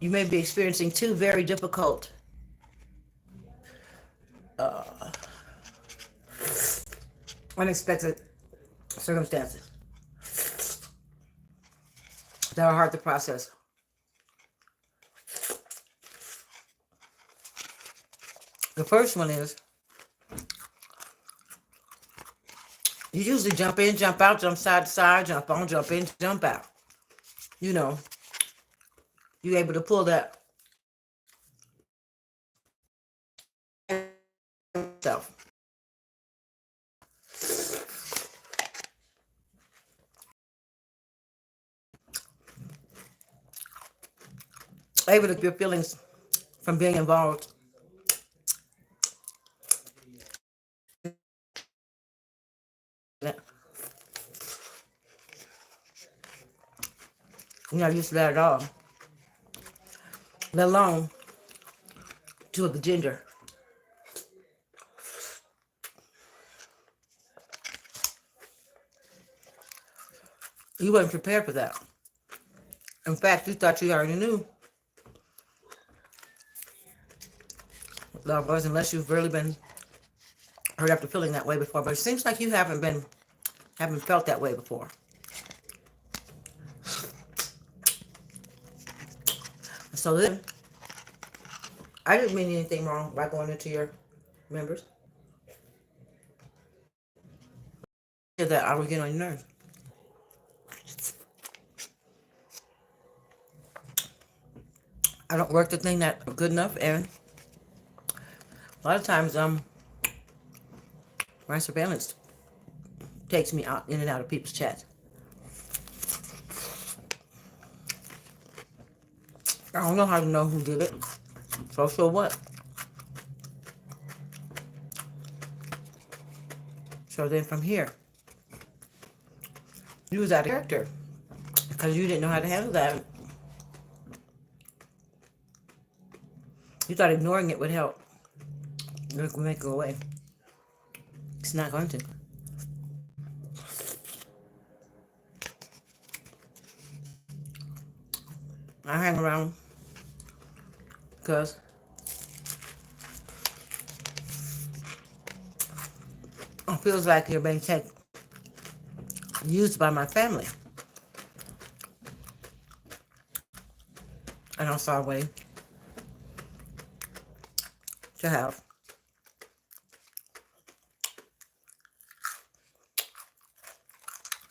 You may be experiencing two very difficult unexpected circumstances that are hard to process. The first one is you usually jump in, jump out, jump side to side, jump on, jump in, jump out. You know, you're able to pull that self. Able to your feelings from being involved. You're not used to that at all. Let alone to the ginger. You weren't prepared for that. In fact, you thought you already knew what love was, unless you've really been hurt after feeling that way before. But it seems like you haven't felt that way before. So then, I didn't mean anything wrong by going into your members. That I would get on your nerves. I don't work the thing that good enough, and a lot of times my surveillance takes me out in and out of people's chats. I don't know how to know who did it. So what? So then from here, you was out of character because you didn't know how to handle that. You thought ignoring it would help. It would make it go away. It's not going to. I hang around because it feels like you're being used by my family. And I saw a way to have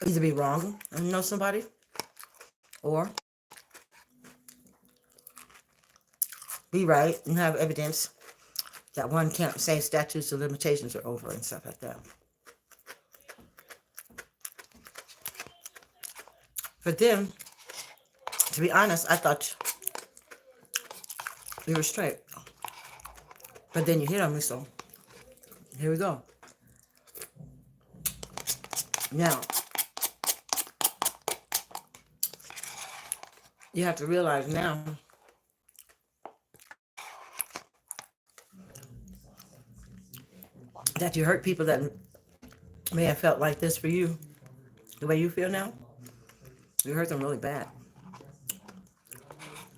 either be wrong and know somebody, or be right and have evidence that one can't say statutes of limitations are over and stuff like that. But then, to be honest, I thought you were straight. But then you hit on me, so here we go. Now, you have to realize now that you hurt people that may have felt like this for you, the way you feel now. You hurt them really bad. You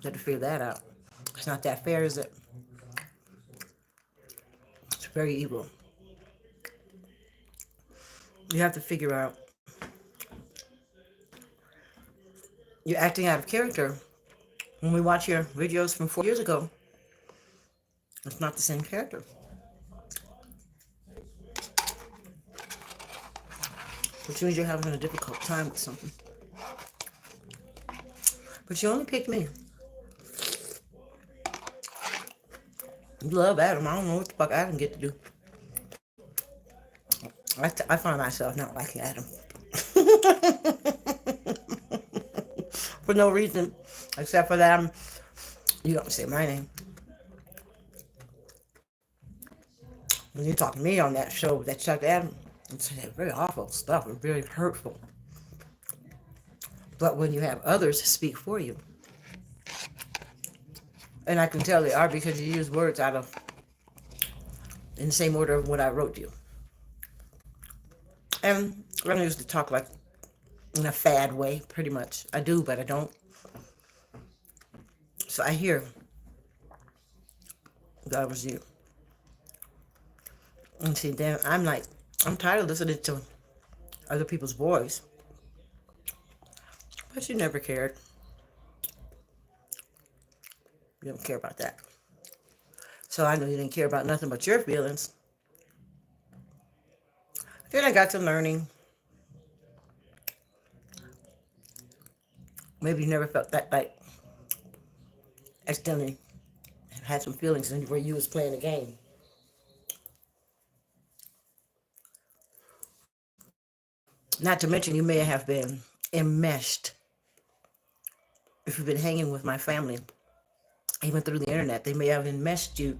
have to figure that out. It's not that fair, is it? It's very evil. You have to figure out you're acting out of character. When we watch your videos from 4 years ago, it's not the same character. Which means you're having a difficult time with something. But you only picked me. You love Adam. I don't know what the fuck Adam get to do. I find myself not liking Adam. For no reason. Except for that you don't say my name. When you talk to me on that show that Chuck Adam, it's very awful stuff. It's very hurtful. But when you have others speak for you, and I can tell they are because you use words out of in the same order of what I wrote you. And I don't usually talk like in a fad way, pretty much. I do, but I don't. So I hear God was you. And see, then I'm like, I'm tired of listening to other people's voice. But you never cared. You don't care about that. So I know you didn't care about nothing but your feelings. Then I got to learning. Maybe you never felt that like accidentally had some feelings where you was playing a game. Not to mention you may have been enmeshed if you've been hanging with my family, even through the internet. They may have enmeshed you.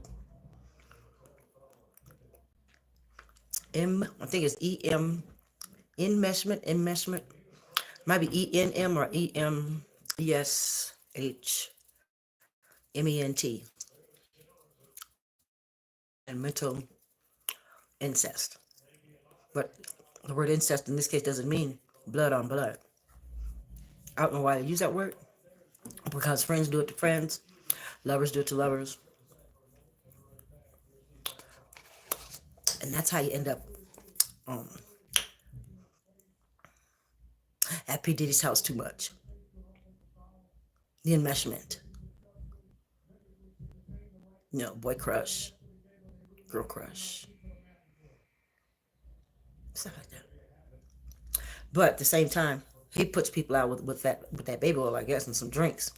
I think it's enmeshment. Might be ENM or EMESHMENT, and mental incest. But the word incest in this case doesn't mean blood on blood. I don't know why they use that word. Because friends do it to friends, lovers do it to lovers. And that's how you end up um, at P. Diddy's house too much. The enmeshment. Boy crush, girl crush, stuff like that. But at the same time, he puts people out with that baby oil, I guess, and some drinks.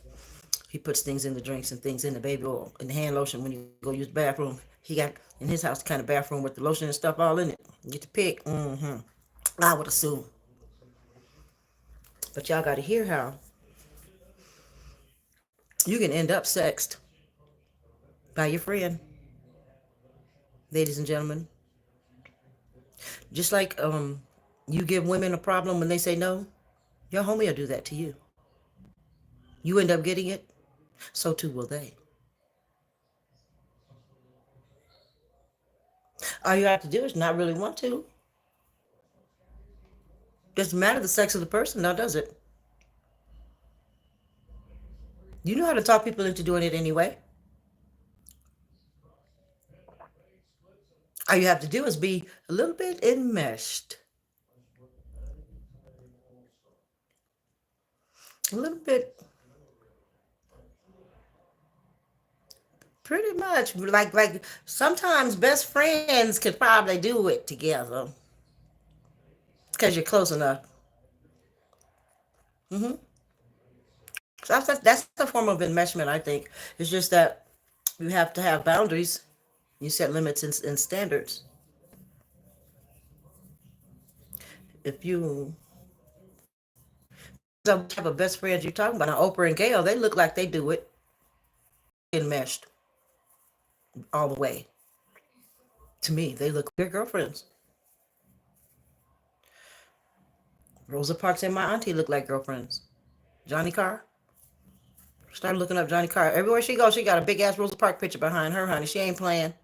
He puts things in the drinks and things in the baby oil and the hand lotion when you go use the bathroom. He got in his house the kind of bathroom with the lotion and stuff all in it. You get to pick. I would assume. But y'all got to hear how you can end up sexed by your friend, ladies and gentlemen. Just like you give women a problem when they say no, your homie will do that to you. You end up getting it, so too will they. All you have to do is not really want to. Doesn't matter the sex of the person, now does it? You know how to talk people into doing it anyway. All you have to do is be a little bit enmeshed. A little bit, pretty much. Like sometimes best friends could probably do it together because you're close enough. hmm So that's a form of enmeshment, I think. It's just that you have to have boundaries. You set limits and standards. If you some type of best friends you're talking about, now Oprah and Gail, they look like they do it enmeshed all the way. To me, they look like their girlfriends. Rosa Parks and my auntie look like girlfriends. Johnny Carr. Started looking up Johnny Carr. Everywhere she goes, she got a big ass Rosa Parks picture behind her, honey. She ain't playing.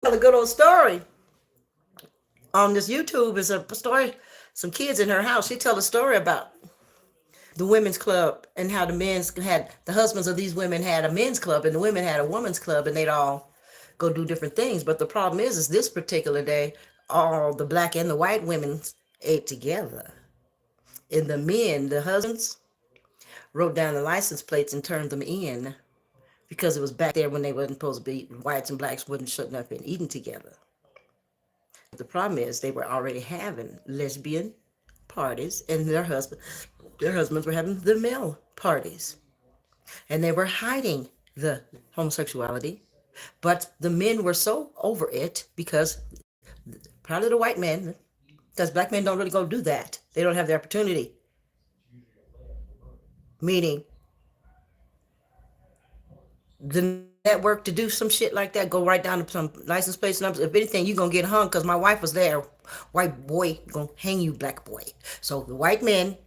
Tell a good old story on this YouTube. Is a story. Some kids in her house. She tell a story about the women's club and how the men's had the husbands of these women had a men's club and the women had a women's club and they'd all go do different things. But the problem is this particular day, all the black and the white women ate together. And the men, the husbands, wrote down the license plates and turned them in because it was back there when they wasn't supposed to be, whites and blacks shouldn't have been eating together. The problem is they were already having lesbian parties and their husbands were having the male parties. And they were hiding the homosexuality. But the men were so over it because probably the white men, because black men don't really go do that. They don't have the opportunity. Meaning the network to do some shit like that, go right down to some license plate numbers. If anything, you're gonna get hung because my wife was there. White boy gonna hang you, black boy. So the white men,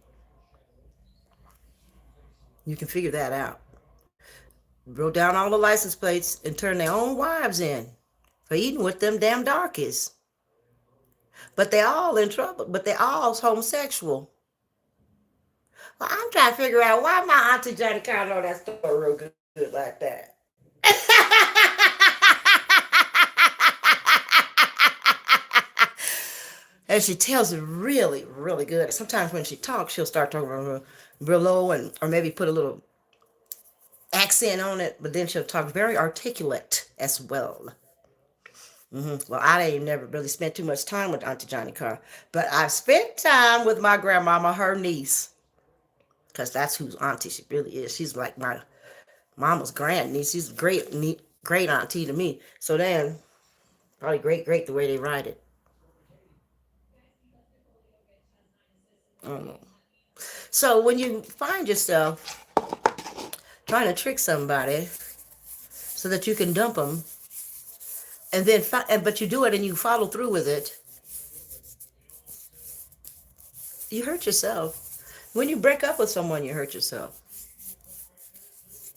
you can figure that out. Wrote down all the license plates and turned their own wives in for eating with them damn darkies. But they all in trouble. But they all homosexual. Well, I'm trying to figure out why my auntie Johnny kind of know that story real good like that. And she tells it really, really good. Sometimes when she talks, she'll start talking real low and or maybe put a little accent on it, but then she'll talk very articulate as well. Well, I ain't never really spent too much time with Auntie Johnny Carr, but I've spent time with my grandmama, her niece, because that's whose auntie she really is. She's like my mama's grand niece. She's a great auntie to me. So then, probably great the way they write it. I don't know. So when you find yourself trying to trick somebody so that you can dump them, and then but you do it and you follow through with it, you hurt yourself. When you break up with someone, you hurt yourself.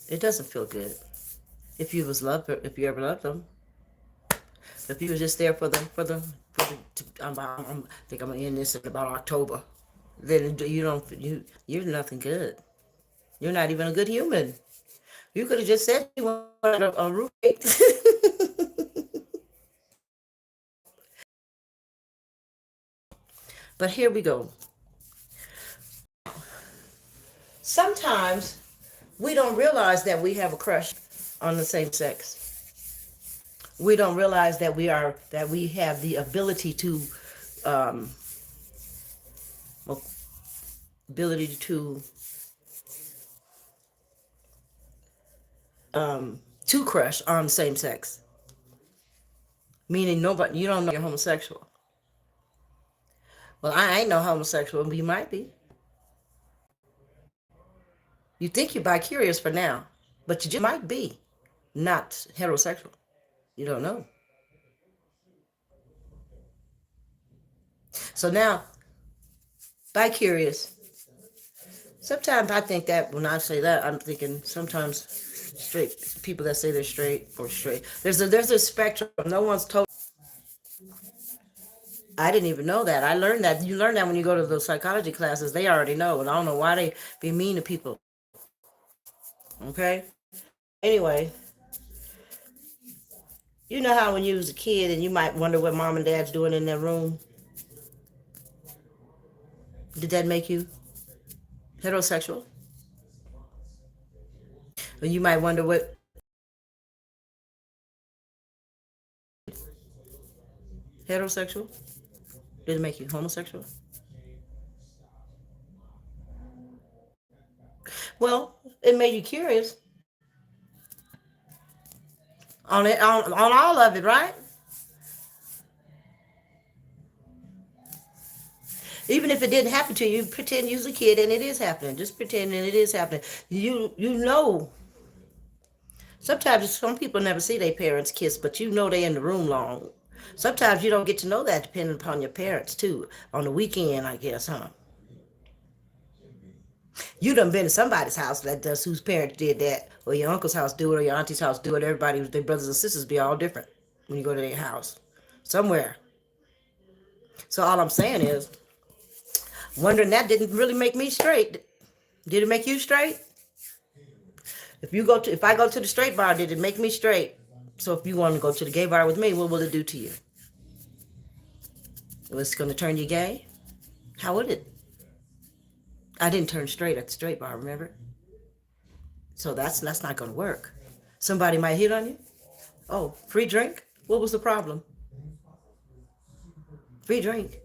It doesn't feel good. If you ever loved them, if you were just there I think I'm gonna end this in about October. Then you're nothing good. You're not even a good human. You could have just said you wanted a roommate. But here we go. Sometimes we don't realize that we have a crush on the same sex. We don't realize that we have the ability to um, well, ability to crush on the same sex. Meaning nobody you don't know you're homosexual. Well, I ain't no homosexual, but you might be. You think you're bi-curious for now, but you just might be not heterosexual. You don't know. So now, bi-curious. Sometimes I think that when I say that, I'm thinking sometimes straight people that say they're straight or straight. There's a spectrum. No one's told. I didn't even know that. I learned that. You learn that when you go to those psychology classes. They already know, and I don't know why they be mean to people. Okay. Anyway, you know how when you was a kid and you might wonder what mom and dad's doing in their room. Did that make you heterosexual? Or you might wonder what heterosexual? Did it make you homosexual? Well, it made you curious on all of it, right? Even if it didn't happen to you, pretend you was a kid and it is happening. Just pretending it is happening. You know. Sometimes some people never see their parents kiss, but you know they in the room long. Sometimes you don't get to know that depending upon your parents too. On the weekend, I guess, huh? You done been to somebody's house that does whose parents did that, or your uncle's house do it, or your auntie's house do it. Everybody, their brothers and sisters be all different when you go to their house somewhere. So all I'm saying is, wondering that didn't really make me straight. Did it make you straight? If I go to the straight bar, did it make me straight? So if you want to go to the gay bar with me, what will it do to you? Was it going to turn you gay? How would it? I didn't turn straight at the straight bar, remember? So that's not going to work. Somebody might hit on you. Oh, free drink? What was the problem? Free drink.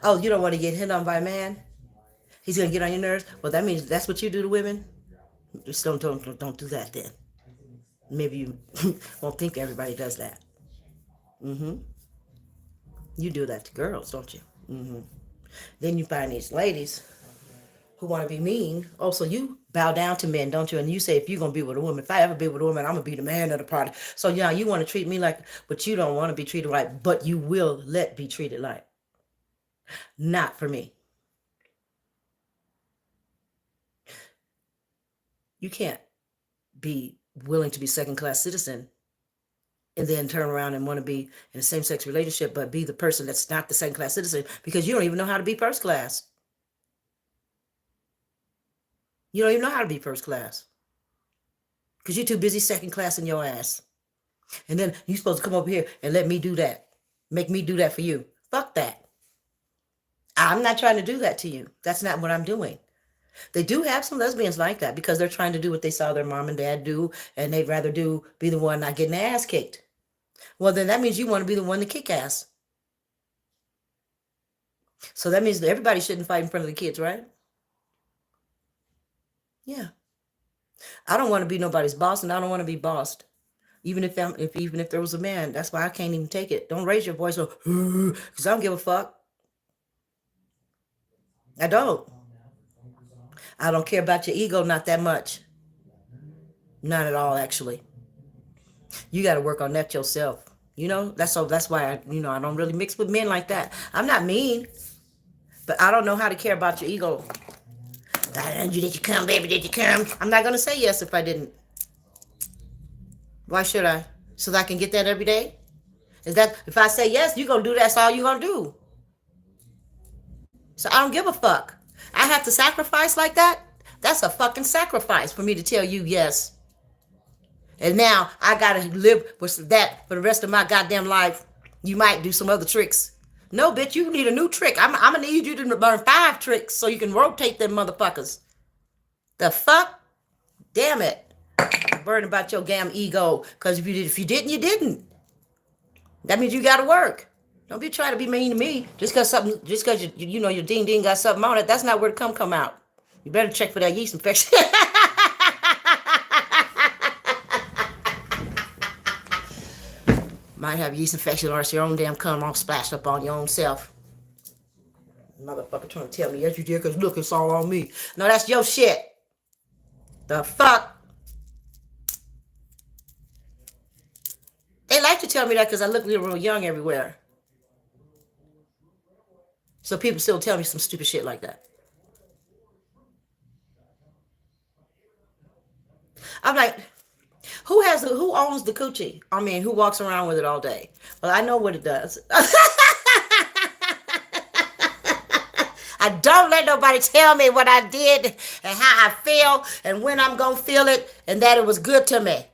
Oh, you don't want to get hit on by a man? He's going to get on your nerves? Well, that means that's what you do to women? Just don't do that then. Maybe you won't think everybody does that. Mm-hmm. You do that to girls, don't you? Mm-hmm. Then you find these ladies who want to be mean. Oh, so you bow down to men, don't you? And you say, if you're going to be with a woman, if I ever be with a woman, I'm going to be the man of the party. So, yeah, you want to treat me like, but you don't want to be treated like, but you will let be treated like. Not for me. You can't be willing to be second class citizen and then turn around and want to be in a same-sex relationship, but be the person that's not the second-class citizen because you don't even know how to be first class. You don't even know how to be first class because you're too busy second class in your ass. And then you're supposed to come over here and let me do that. Make me do that for you. Fuck that. I'm not trying to do that to you. That's not what I'm doing. They do have some lesbians like that because they're trying to do what they saw their mom and dad do, and they'd rather be the one not getting their ass kicked. Well, then that means you want to be the one to kick ass. So that means that everybody shouldn't fight in front of the kids, right? Yeah. I don't want to be nobody's boss, and I don't want to be bossed. Even if there was a man, that's why I can't even take it. Don't raise your voice, because I don't give a fuck. I don't. I don't care about your ego, not that much. Not at all, actually. You got to work on that yourself. That's why I don't really mix with men like that. I'm not mean, but I don't know how to care about your ego. Did you come, baby? Did you come? I'm not gonna say yes if I didn't. Why should I? So that I can get that every day? Is that if I say yes, you're gonna do that's all you're gonna do? So I don't give a fuck. I have to sacrifice like that? That's a fucking sacrifice for me to tell you yes. And now I gotta live with that for the rest of my goddamn life. You might do some other tricks. No, bitch, you need a new trick. I'm gonna need you to learn 5 tricks so you can rotate them motherfuckers. The fuck? Damn it. Worrying about your damn ego. Because if you didn't, you didn't. That means you gotta work. Don't be trying to be mean to me just because your ding ding got something on it. That's not where the come out. You better check for that yeast infection. Might have yeast infection or it's your own damn cum all splashed up on your own self. Motherfucker trying to tell me, yes you did, because look, it's all on me. No, that's your shit. The fuck? They like to tell me that because I look real young everywhere. So people still tell me some stupid shit like that. I'm like, who owns the coochie? I mean, who walks around with it all day? Well, I know what it does. I don't let nobody tell me what I did and how I feel and when I'm going to feel it and that it was good to me.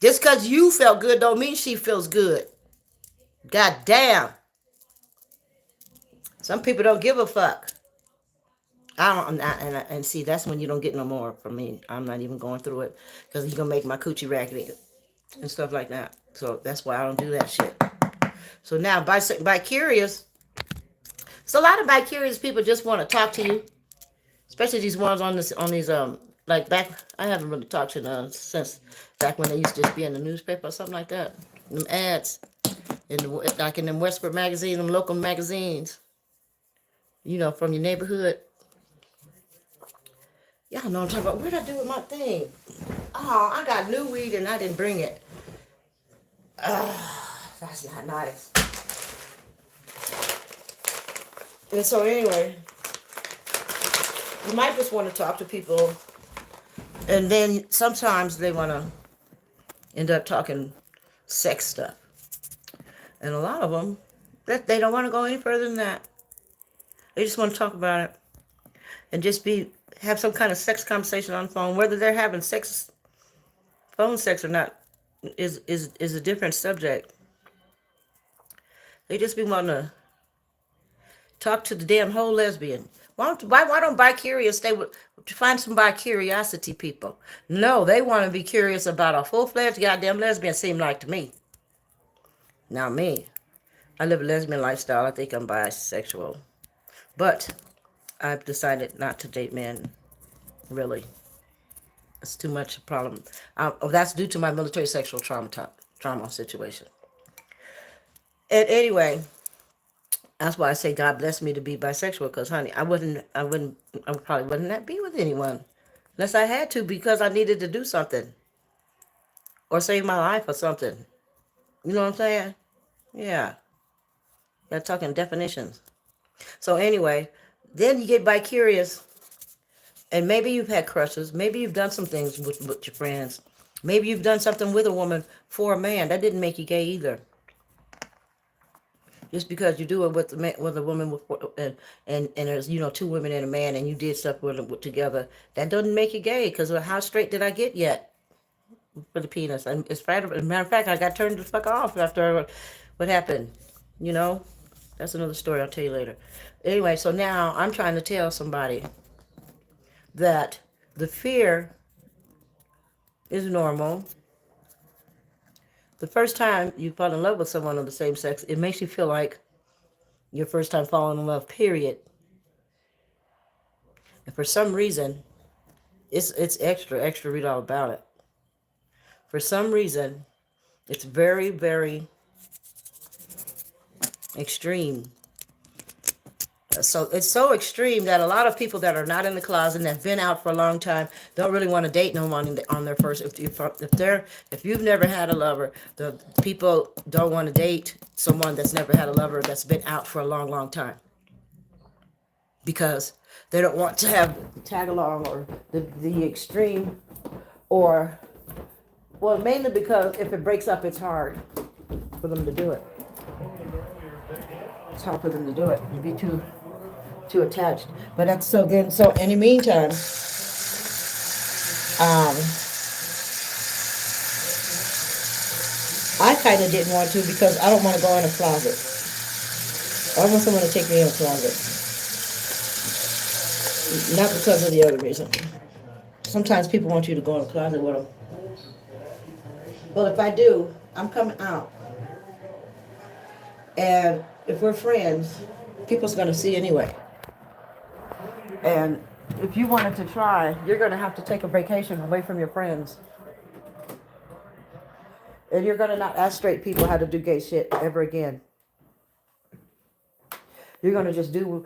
Just because you felt good don't mean she feels good. God damn. Some people don't give a fuck. And see, that's when you don't get no more from me. I'm not even going through it because you're going to make my coochie raggedy and stuff like that. So that's why I don't do that shit. So now, bi-curious, so a lot of bi-curious people just want to talk to you, especially these ones on these like back. I haven't really talked to them since back when they used to just be in the newspaper or something like that. Them ads like in them Westford magazines, them local magazines. From your neighborhood. Y'all know what I'm talking about. What did I do with my thing? Oh, I got new weed and I didn't bring it. That's not nice. And so anyway, you might just want to talk to people, and then sometimes they want to end up talking sex stuff. And a lot of them, they don't want to go any further than that. They just want to talk about it and just have some kind of sex conversation on the phone. Whether they're having phone sex or not, is a different subject. They just be wanting to talk to the damn whole lesbian. Why don't bi-curious find some bi-curiosity people? No, they want to be curious about a full-fledged goddamn lesbian, seem like to me. Now me, I live a lesbian lifestyle. I think I'm bisexual. But I've decided not to date men, really. It's too much a problem. That's due to my military sexual trauma situation. And anyway, that's why I say God bless me to be bisexual, because honey, I probably wouldn't not be with anyone unless I had to, because I needed to do something or save my life or something. You know what I'm saying? Yeah. They're talking definitions. So anyway, then you get bi-curious, and maybe you've had crushes. Maybe you've done some things with your friends. Maybe you've done something with a woman for a man. That didn't make you gay either. Just because you do it with with a woman and there's two women and a man and you did stuff with them together, that doesn't make you gay. Because how straight did I get yet for the penis? And as a matter of fact, I got turned the fuck off after what happened. You know, that's another story I'll tell you later. Anyway, so now I'm trying to tell somebody that the fear is normal. The first time you fall in love with someone of the same sex, it makes you feel like your first time falling in love, period. And for some reason, it's extra, read all about it. For some reason, it's very, very extreme. So it's so extreme that a lot of people that are not in the closet and have been out for a long time don't really want to date no one on their first. If you've never had a lover, the people don't want to date someone that's never had a lover that's been out for a long, long time, because they don't want to have tag along or the extreme, or well, mainly because if it breaks up, it's hard for them to do it. It's hard for them to do it. You'd be too attached. But that's so then. So in the meantime, I kind of didn't want to because I don't want to go in a closet. I want someone to take me in a closet. Not because of the other reason. Sometimes people want you to go in a closet with them. Well, if I do, I'm coming out. And if we're friends, people's going to see anyway. And if you wanted to try, you're going to have to take a vacation away from your friends. And you're going to not ask straight people how to do gay shit ever again. You're going to just do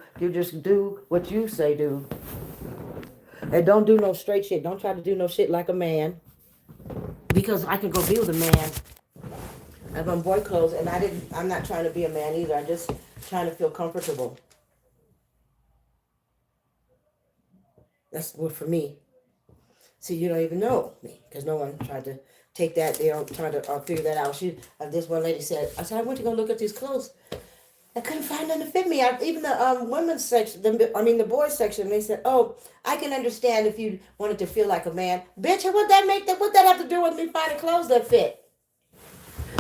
what you say do. And don't do no straight shit. Don't try to do no shit like a man. Because I can go be with a man. I have on boy clothes, and I'm not trying to be a man either. I'm just trying to feel comfortable. That's what for me. See, you don't even know me, because no one tried to take that. They don't try to figure that out. This one lady said, I went to go look at these clothes. I couldn't find none to fit me. Even the women's section, the boys section, they said, oh, I can understand if you wanted to feel like a man. Bitch, what that have to do with me finding clothes that fit?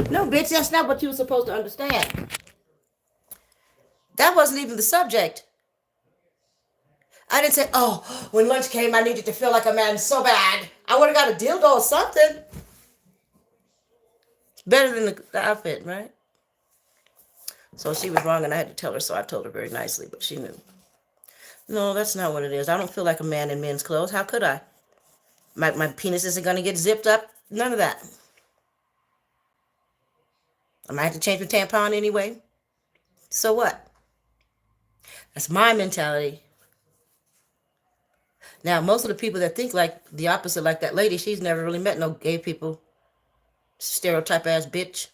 No, bitch, that's not what you were supposed to understand. That wasn't even the subject. I didn't say, oh, when lunch came, I needed to feel like a man so bad. I would have got a dildo or something. It's better than the outfit, right? So she was wrong, and I had to tell her, so I told her very nicely, but she knew. No, that's not what it is. I don't feel like a man in men's clothes. How could I? My penis isn't going to get zipped up. None of that. I might have to change my tampon anyway. So what? That's my mentality. Now, most of the people that think like the opposite, like that lady, she's never really met no gay people. Stereotype ass bitch.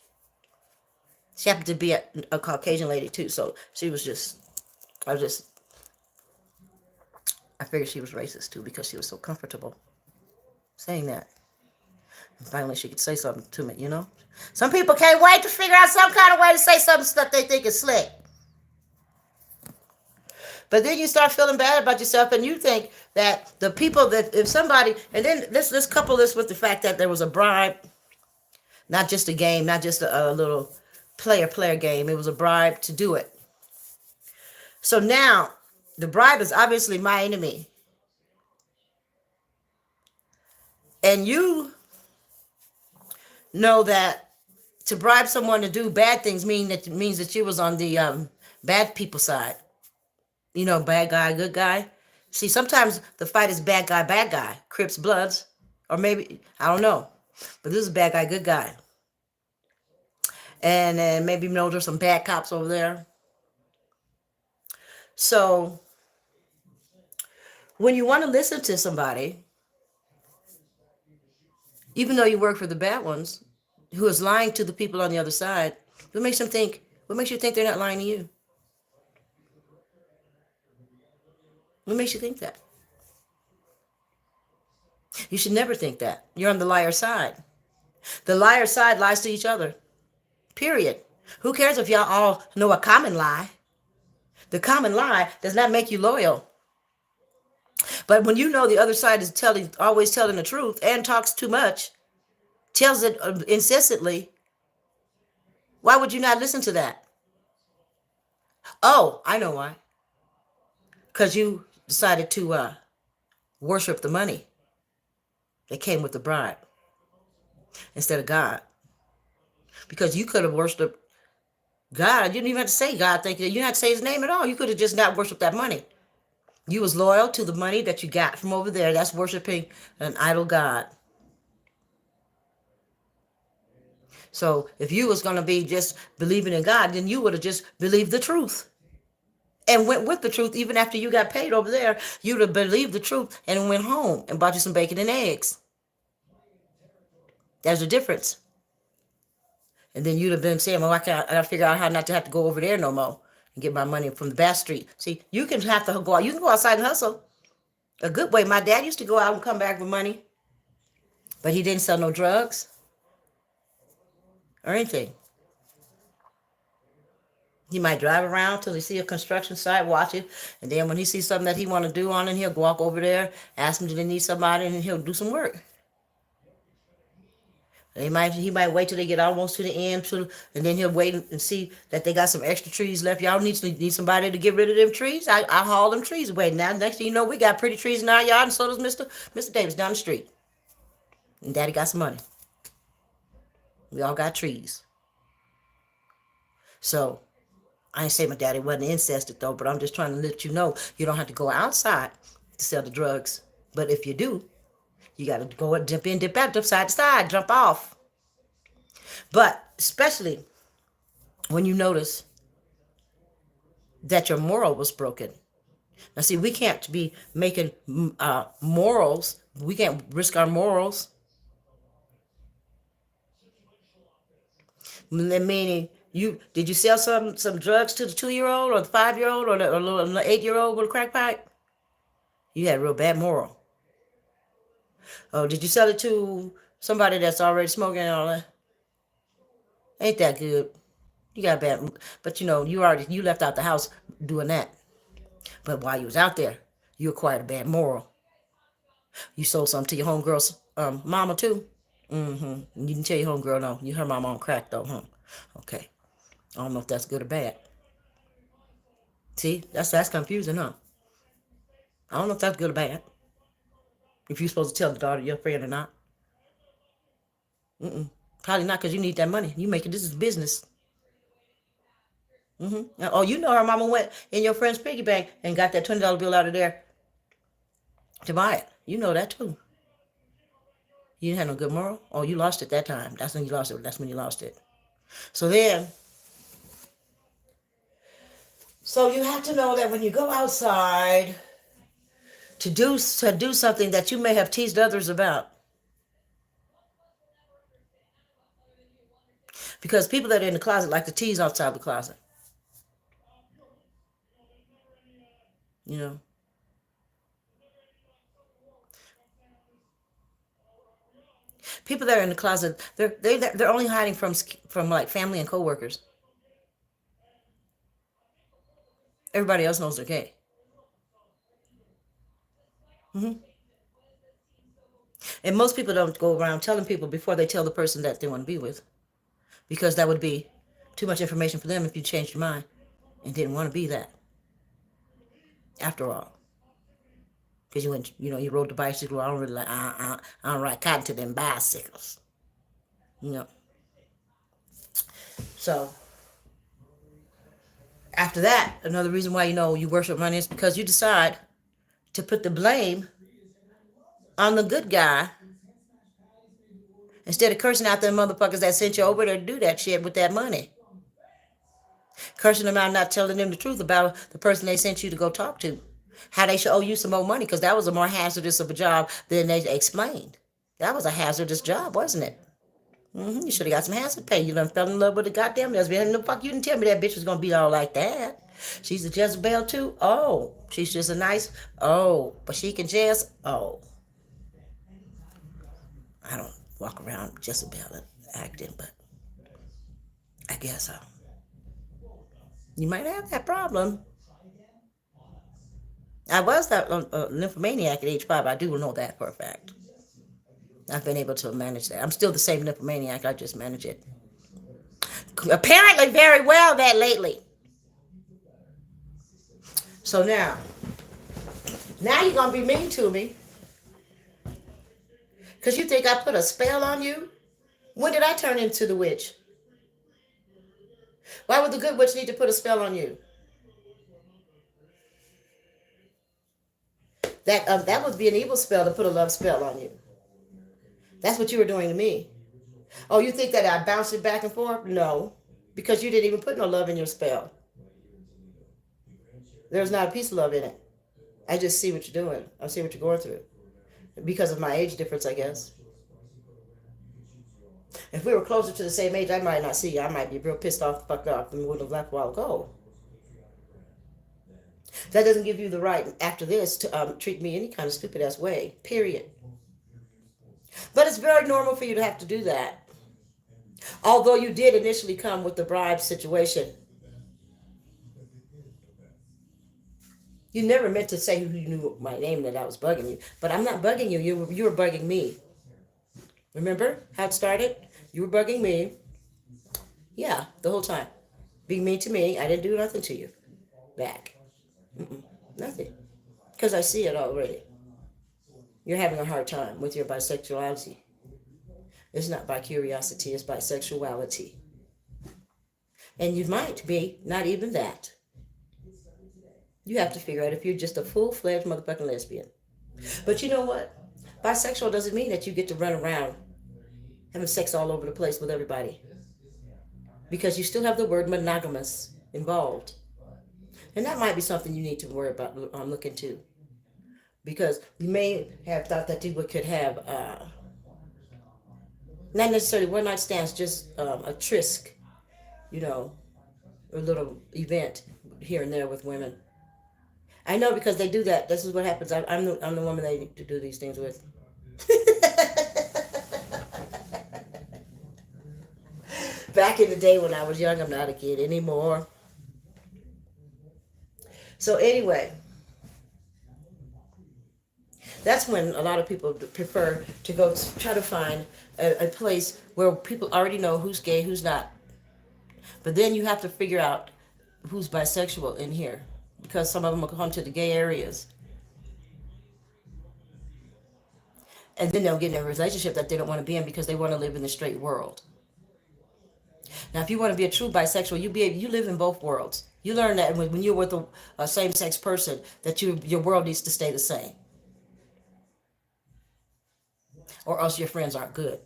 She happened to be a Caucasian lady too, so she was I figured she was racist too because she was so comfortable saying that. And finally she could say something to me, you know? Some people can't wait to figure out some kind of way to say some stuff they think is slick. But then you start feeling bad about yourself, and you think that the people that, if somebody, and then let's couple this with the fact that there was a bribe, not just a game, not just a little player game. It was a bribe to do it. So now, the bribe is obviously my enemy. And you know that to bribe someone to do bad things means that you was on the bad people side. You know, bad guy, good guy. See, sometimes the fight is bad guy, Crips, Bloods, or maybe, I don't know. But this is bad guy, good guy. And then maybe there's some bad cops over there. So when you want to listen to somebody, even though you work for the bad ones, who is lying to the people on the other side, what makes you think they're not lying to you? What makes you think that? You should never think that. You're on the liar side. The liar side lies to each other. Period. Who cares if y'all all know a common lie? The common lie does not make you loyal. But when you know the other side is always telling the truth and talks too much, tells it incessantly, why would you not listen to that? Oh, I know why. Because you decided to worship the money that came with the bribe instead of God. Because you could have worshipped God. You didn't even have to say God. You didn't have to say his name at all. You could have just not worshipped that money. You was loyal to the money that you got from over there. That's worshiping an idol God. So if you was going to be just believing in God, then you would have just believed the truth and went with the truth. Even after you got paid over there, you'd have believed the truth and went home and bought you some bacon and eggs. There's a difference. And then you'd have been saying, well, I gotta figure out how not to have to go over there no more and get my money from the back street. See, you can have to go out. You can go outside and hustle a good way. My dad used to go out and come back with money, but he didn't sell no drugs or anything. He might drive around till he see a construction site, watch it, and then when he sees something that he want to do on it, he'll walk over there, ask them, do they need somebody, and he'll do some work. He might wait till they get almost to the end, and then he'll wait and see that they got some extra trees left. Y'all need somebody to get rid of them trees. I haul them trees away. Now next thing you know, we got pretty trees in our yard, and so does Mr. Davis down the street. And Daddy got some money. We all got trees. So I ain't say my daddy wasn't incested though, but I'm just trying to let you know you don't have to go outside to sell the drugs. But if you do, you got to go and dip in, dip out, dip side to side, jump off. But especially when you notice that your moral was broken. Now, see, we can't be making morals. We can't risk our morals. Meaning, did you sell some drugs to the 2-year-old or the 5-year-old or the 8-year-old with a crack pipe? You had a real bad moral. Oh, did you sell it to somebody that's already smoking and all that? Ain't that good. You got bad, but you left out the house doing that. But while you was out there, you acquired a bad moral. You sold something to your homegirl's mama too. You didn't tell your homegirl no. Her mama on crack though, huh? Okay. I don't know if that's good or bad. See, that's confusing, huh? I don't know if that's good or bad. If you're supposed to tell the daughter your friend or not. Probably not, because you need that money. You make it. This is business. Oh, her mama went in your friend's piggy bank and got that $20 bill out of there to buy it. You know that too. You didn't have no good moral. Oh, you lost it that time. That's when you lost it. That's when you lost it. So you have to know that when you go outside to do something that you may have teased others about. Because people that are in the closet like to tease outside the closet. People that are in the closet, they're only hiding from like family and coworkers. Everybody else knows they're gay. And most people don't go around telling people before they tell the person that they want to be with, because that would be too much information for them if you changed your mind and didn't want to be that. After all, because you rode the bicycle. I don't really like. I don't ride cotton to them bicycles. So after that, another reason why you worship money is because you decide to put the blame on the good guy instead of cursing out them motherfuckers that sent you over there to do that shit with that money. Cursing them out, not telling them the truth about the person they sent you to go talk to. How they should owe you some more money, because that was a more hazardous of a job than they explained. That was a hazardous job, wasn't it? You should have got some hazard pay. You done fell in love with the goddamn lesbian. No, fuck, you didn't tell me that bitch was going to be all like that. She's a Jezebel too? Oh. She's just a nice, oh. But she can just, oh. I don't walk around Jezebel acting, but I guess you might have that problem. I was that nymphomaniac at age 5. I do know that for a fact. I've been able to manage that. I'm still the same nymphomaniac. I just manage it apparently very well that lately. So now you're gonna be mean to me because you think I put a spell on you. When did I turn into the witch? Why would the good witch need to put a spell on you? That would be an evil spell to put a love spell on you. That's what you were doing to me. Oh, you think that I bounced it back and forth? No, because you didn't even put no love in your spell. There's not a piece of love in it. I just see what you're doing. I see what you're going through. Because of my age difference, I guess. If we were closer to the same age, I might not see you. I might be real pissed off, fucked up, and would have left a while ago. That doesn't give you the right after this to treat me any kind of stupid ass way. Period. But it's very normal for you to have to do that. Although you did initially come with the bribe situation. You never meant to say who you knew my name, that I was bugging you. But I'm not bugging you. You were bugging me. Remember how it started? You were bugging me. Yeah, the whole time. Being mean to me. I didn't do nothing to you. Back. Nothing. Because I see it already. You're having a hard time with your bisexuality. It's not by curiosity, it's by sexuality. And you might be not even that. You have to figure out if you're just a full-fledged motherfucking lesbian. But you know what? Bisexual doesn't mean that you get to run around having sex all over the place with everybody. Because you still have the word monogamous involved. And that might be something you need to worry about look into. Because you may have thought that you could have, not necessarily one night stands, just a tryst, a little event here and there with women. I know because they do that. This is what happens. I'm the woman they need to do these things with. Back in the day when I was young, I'm not a kid anymore. So anyway, that's when a lot of people prefer to go try to find a place where people already know who's gay, who's not. But then you have to figure out who's bisexual in here, because some of them will come to the gay areas. And then they'll get in a relationship that they don't want to be in because they want to live in the straight world. Now, if you want to be a true bisexual, you live in both worlds. You learn that when you're with a same-sex person, that your world needs to stay the same. Or else your friends aren't good.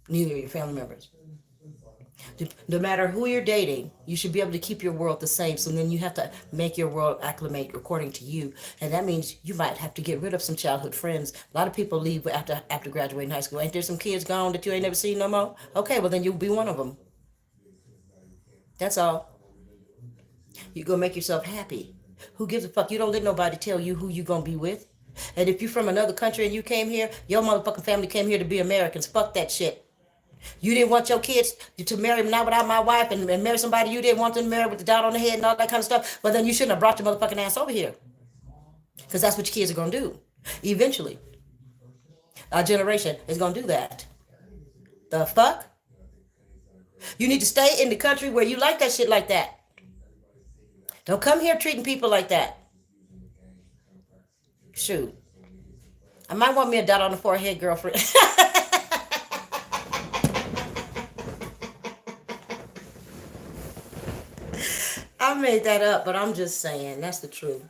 Neither are your family members. No matter who you're dating, you should be able to keep your world the same. So then you have to make your world acclimate according to you. And that means you might have to get rid of some childhood friends. A lot of people leave after graduating high school. Ain't there some kids gone that you ain't never seen no more? Okay, well then you'll be one of them. That's all. You go make yourself happy. Who gives a fuck? You don't let nobody tell you who you gonna be with. And if you're from another country and you came here, your motherfucking family came here to be Americans. Fuck that shit. You didn't want your kids to marry not without my wife and marry somebody you didn't want them to marry with the dot on the head and all that kind of stuff. Well, then you shouldn't have brought your motherfucking ass over here. Because that's what your kids are going to do. Eventually. Our generation is going to do that. The fuck? You need to stay in the country where you like that shit like that. Don't come here treating people like that. Shoot. I might want me a dot on the forehead, girlfriend. I made that up, but I'm just saying that's the truth.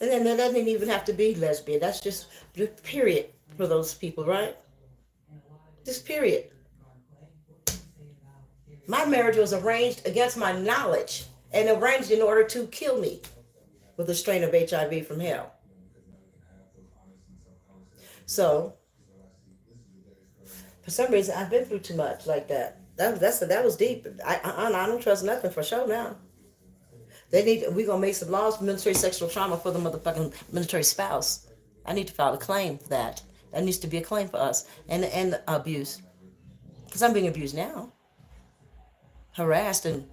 And then that doesn't even have to be lesbian. That's just the period for those people, right? Just period. My marriage was arranged against my knowledge and arranged in order to kill me with a strain of HIV from hell. So, for some reason, I've been through too much like that. That was deep. I don't trust nothing for sure now. We're gonna make some laws for military sexual trauma for the motherfucking military spouse. I need to file a claim for that. That needs to be a claim for us. And abuse. Because I'm being abused now, harassed, and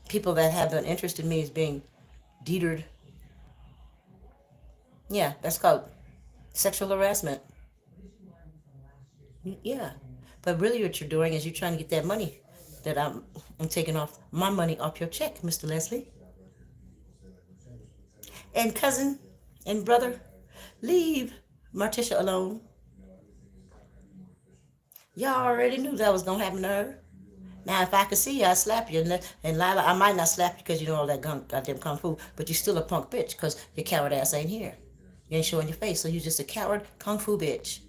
people that have an interest in me is being deterred. Yeah, that's called sexual harassment. Yeah. But really what you're doing is you're trying to get that money that I'm taking off my money off your check, Mr. Leslie. And cousin and brother, leave Martisha alone. Y'all already knew that was gonna happen to her. Now, if I could see you, I'd slap you. And Lila, I might not slap you because you know all that goddamn kung fu, but you're still a punk bitch because your coward ass ain't here. You ain't showing your face, so you're just a coward kung fu bitch.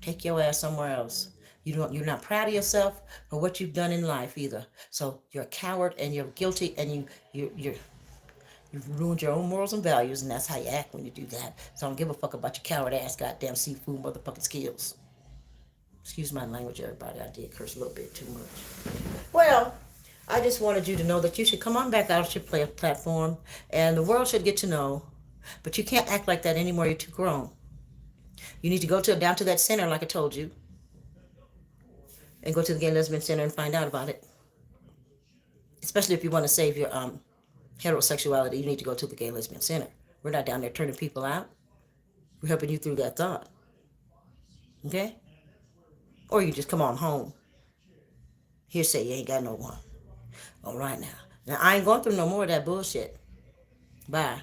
Take your ass somewhere else. You're not proud of yourself or what you've done in life either. So you're a coward and you're guilty and you've ruined your own morals and values, and that's how you act when you do that. So I don't give a fuck about your coward ass goddamn seafood motherfucking skills. Excuse my language, everybody. I did curse a little bit too much. Well, I just wanted you to know that you should come on back out to your platform, and the world should get to know. But you can't act like that anymore. You're too grown. You need to go down to that center, like I told you, and go to the Gay Lesbian Center and find out about it. Especially if you want to save your heterosexuality, you need to go to the Gay Lesbian Center. We're not down there turning people out. We're helping you through that thought. Okay? Or you just come on home. Here say you ain't got no one. All right now. Now I ain't going through no more of that bullshit. Bye.